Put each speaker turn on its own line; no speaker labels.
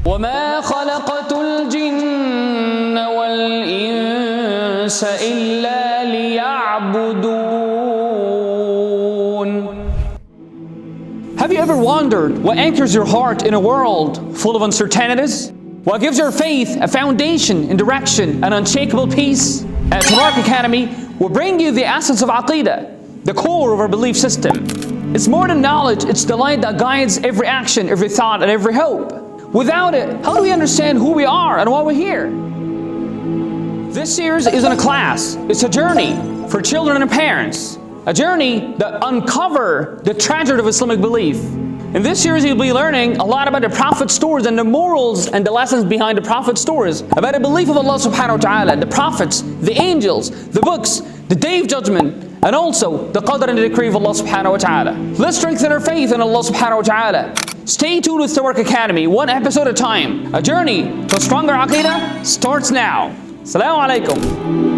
وَمَا خَلَقْتُ الْجِنَّ وَالْإِنسَ إِلَّا لِيَعْبُدُونَ. Have you ever wondered what anchors your heart in a world full of uncertainties? What gives your faith a foundation and direction and unshakable peace? At Tabarak Academy, we'll bring you the essence of Aqeedah, the core of our belief system. It's more than knowledge, it's the light that guides every action, every thought, and every hope. Without it, how do we understand who we are and why we're here? This series isn't a class, it's a journey for children and parents. A journey that uncover the treasure of Islamic belief. In this series, you'll be learning a lot about the Prophet's stories and the morals and the lessons behind the Prophet's stories. About the belief of Allah subhanahu wa ta'ala, the Prophets, the angels, the books, the Day of Judgment, and also the Qadr and the decree of Allah subhanahu wa ta'ala. Let's strengthen our faith in Allah subhanahu wa ta'ala. Stay tuned with Tabarak Academy, one episode at a time. A journey to a stronger Aqeedah starts now. Assalamu alaikum.